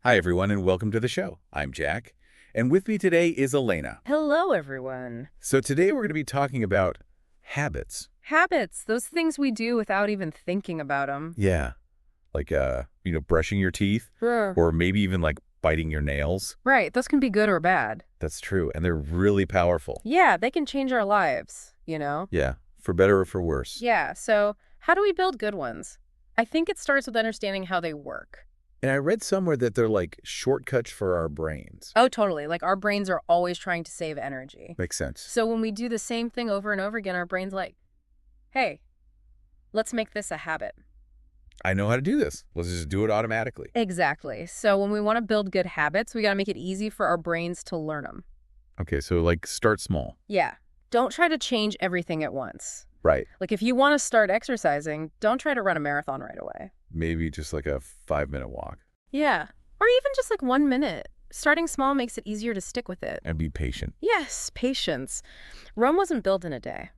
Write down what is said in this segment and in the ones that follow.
Hi, everyone, and welcome to the show. I'm Jack, and with me today is Elena. Hello, everyone. So today we're going to be talking about habits. Habits, those things we do without even thinking about them. Yeah, like, brushing your teeth, Sure. or maybe even like biting your nails. Right, those can be good or bad. That's true, and they're really powerful. Yeah, they can change our lives, you know? Yeah, for better or for worse. Yeah, so how do we build good ones? I think it starts with understanding how they work. And I read somewhere that they're like shortcuts for our brains. Oh, totally. Like our brains are always trying to save energy. Makes sense. So when we do the same thing over and over again, our brain's like, hey, let's make this a habit. I know how to do this. Let's just do it automatically. Exactly. So when we want to build good habits, we got to make it easy for our brains to learn them. Okay, so like start small. Yeah. Don't try to change everything at once. Right. Like if you want to start exercising, don't try to run a marathon right away. Maybe just like a 5-minute walk. Yeah. Or even just like 1 minute. Starting small makes it easier to stick with it. And be patient. Yes, patience. Rome wasn't built in a day.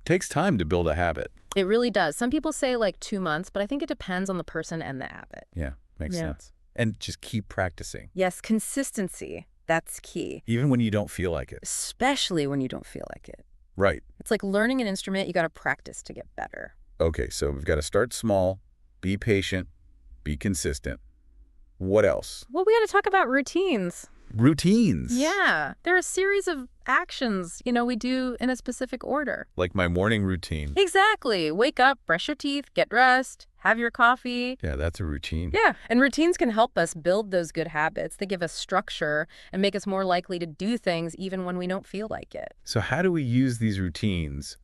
Takes time to build a habit. It really does. Some people say like 2 months, but I think it depends on the person and the habit. Yeah, makes Yeah. sense. And just keep practicing. Yes, consistency. That's key. Even when you don't feel like it. Especially when you don't feel like it. Right. It's like learning an instrument, you got to practice to get better. Okay, so we've got to start small, be patient, be consistent. What else? Well, we got to talk about routines. Routines. Yeah, they're a series of actions, we do in a specific order. Like my morning routine. Exactly. Wake up, brush your teeth, get dressed, have your coffee. Yeah, that's a routine. Yeah, and routines can help us build those good habits. They give us structure and make us more likely to do things even when we don't feel like it. So how do we use these routines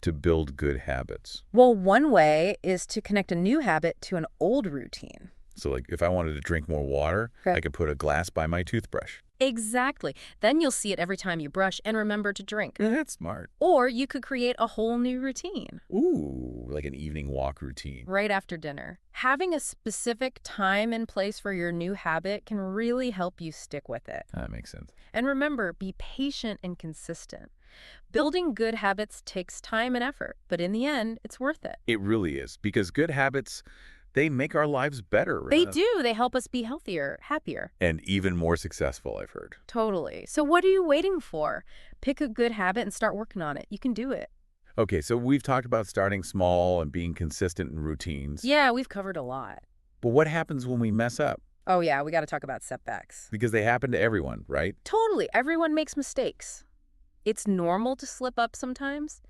to build good habits? Well, one way is to connect a new habit to an old routine. So like if I wanted to drink more water, Okay. I could put a glass by my toothbrush. Exactly. Then you'll see it every time you brush and remember to drink. That's smart. Or you could create a whole new routine. Ooh, like an evening walk routine. Right after dinner. Having a specific time and place for your new habit can really help you stick with it. That makes sense. And remember, be patient and consistent. Building good habits takes time and effort, but in the end, it's worth it. It really is, because good habits, they make our lives better. They do. They help us be healthier, happier. And even more successful, I've heard. Totally. So what are you waiting for? Pick a good habit and start working on it. You can do it. Okay, so we've talked about starting small and being consistent in routines. Yeah, we've covered a lot. But what happens when we mess up? Oh yeah, we got to talk about setbacks. Because they happen to everyone, right? Totally. Everyone makes mistakes. It's normal to slip up sometimes.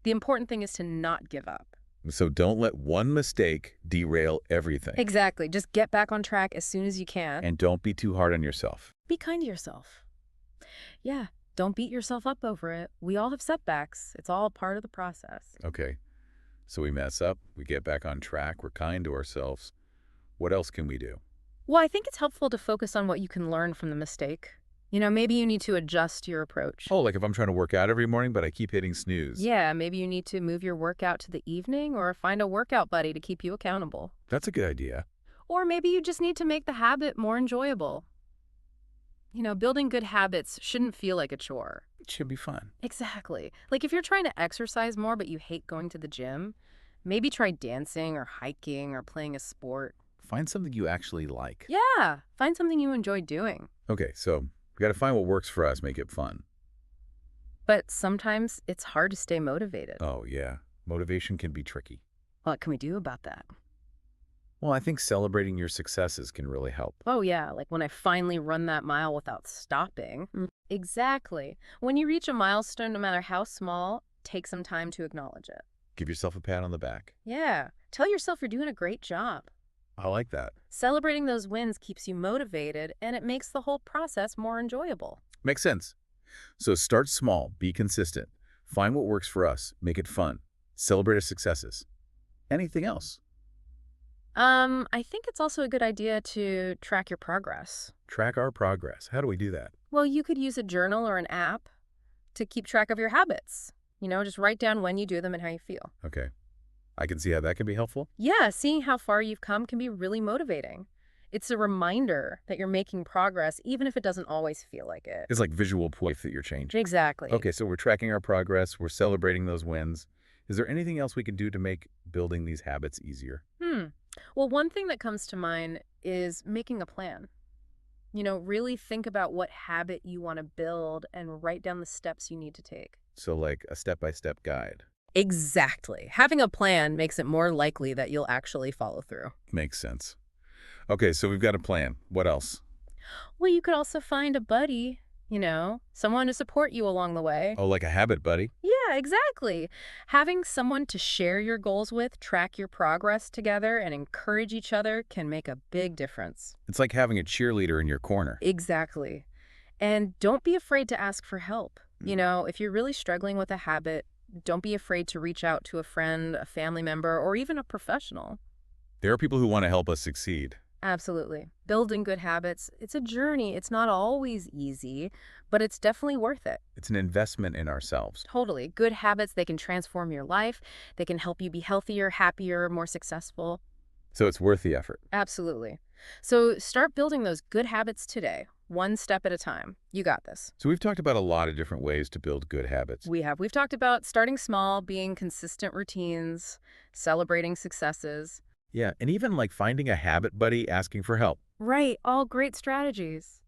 The important thing is to not give up. So don't let one mistake derail everything. Exactly. Just get back on track as soon as you can. And don't be too hard on yourself. Be kind to yourself. Yeah, don't beat yourself up over it. We all have setbacks. It's all part of the process. Okay, so we mess up, we get back on track, we're kind to ourselves. What else can we do? Well, I think it's helpful to focus on what you can learn from the mistake. Maybe you need to adjust your approach. Oh, like if I'm trying to work out every morning, but I keep hitting snooze. Yeah, maybe you need to move your workout to the evening or find a workout buddy to keep you accountable. That's a good idea. Or maybe you just need to make the habit more enjoyable. Building good habits shouldn't feel like a chore. It should be fun. Exactly. Like if you're trying to exercise more but you hate going to the gym, maybe try dancing or hiking or playing a sport. Find something you actually like. Yeah, find something you enjoy doing. Okay, so we got to find what works for us, make it fun. But sometimes it's hard to stay motivated. Oh, yeah. Motivation can be tricky. What can we do about that? Well, I think celebrating your successes can really help. Oh, yeah, like when I finally run that mile without stopping. Exactly. When you reach a milestone, no matter how small, take some time to acknowledge it. Give yourself a pat on the back. Yeah, tell yourself you're doing a great job. I like that. Celebrating those wins keeps you motivated, and it makes the whole process more enjoyable. Makes sense. So start small, be consistent. Find what works for us, make it fun. Celebrate our successes. Anything else? I think it's also a good idea to track your progress. Track our progress. How do we do that? Well, you could use a journal or an app to keep track of your habits. Just write down when you do them and how you feel. Okay. I can see how that can be helpful. Yeah, seeing how far you've come can be really motivating. It's a reminder that you're making progress, even if it doesn't always feel like it. It's like visual proof that you're changing. Exactly. Okay, so we're tracking our progress. We're celebrating those wins. Is there anything else we can do to make building these habits easier? Well, one thing that comes to mind is making a plan. Really think about what habit you want to build and write down the steps you need to take. So like a step-by-step guide. Exactly. Having a plan makes it more likely that you'll actually follow through. Makes sense. Okay, so we've got a plan. What else? Well, you could also find a buddy, someone to support you along the way. Oh, like a habit buddy? Yeah, exactly. Having someone to share your goals with, track your progress together, and encourage each other can make a big difference. It's like having a cheerleader in your corner. Exactly. And don't be afraid to ask for help. If you're really struggling with a habit, don't be afraid to reach out to a friend, a family member, or even a professional. There are people who want to help us succeed. Absolutely. Building good habits, it's a journey. It's not always easy, but it's definitely worth it. It's an investment in ourselves. Totally. Good habits, they can transform your life. They can help you be healthier, happier, more successful. So it's worth the effort. Absolutely. So start building those good habits today, one step at a time. You got this. So we've talked about a lot of different ways to build good habits. We have. We've talked about starting small, being consistent routines, celebrating successes. Yeah, and even like finding a habit buddy asking for help. Right. All great strategies.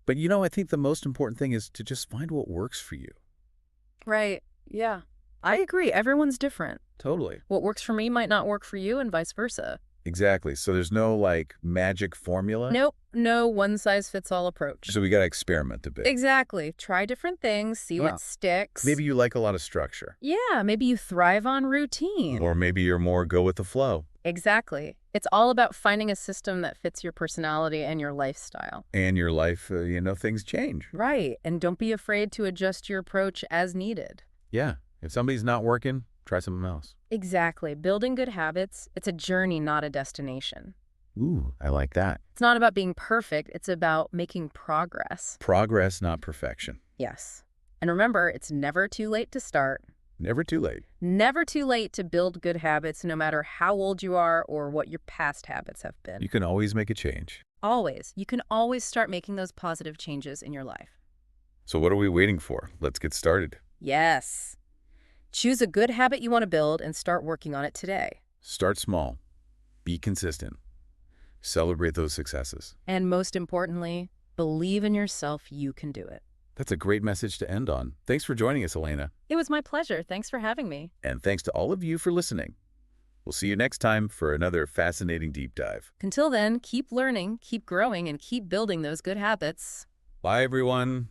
But I think the most important thing is to just find what works for you. Right. Yeah. I agree. Everyone's different. Totally. What works for me might not work for you and vice versa. Exactly. So there's no like magic formula. Nope. No one-size-fits-all approach. So we got to experiment a bit. Exactly. Try different things, see Wow. what sticks. Maybe you like a lot of structure. Yeah, maybe you thrive on routine. Or maybe you're more go with the flow. Exactly. It's all about finding a system that fits your personality and your lifestyle. And your life, things change. Right. And don't be afraid to adjust your approach as needed. Yeah. If somebody's not working, try something else. Exactly. Building good habits, it's a journey, not a destination. Ooh, I like that. It's not about being perfect. It's about making progress. Progress, not perfection. Yes. And remember, it's never too late to start. Never too late. Never too late to build good habits, no matter how old you are or what your past habits have been. You can always make a change. Always. You can always start making those positive changes in your life. So what are we waiting for? Let's get started. Yes. Choose a good habit you want to build and start working on it today. Start small. Be consistent. Celebrate those successes. And most importantly, believe in yourself. You can do it. That's a great message to end on. Thanks for joining us, Elena. It was my pleasure. Thanks for having me. And thanks to all of you for listening. We'll see you next time for another fascinating deep dive. Until then, keep learning, keep growing, and keep building those good habits. Bye, everyone.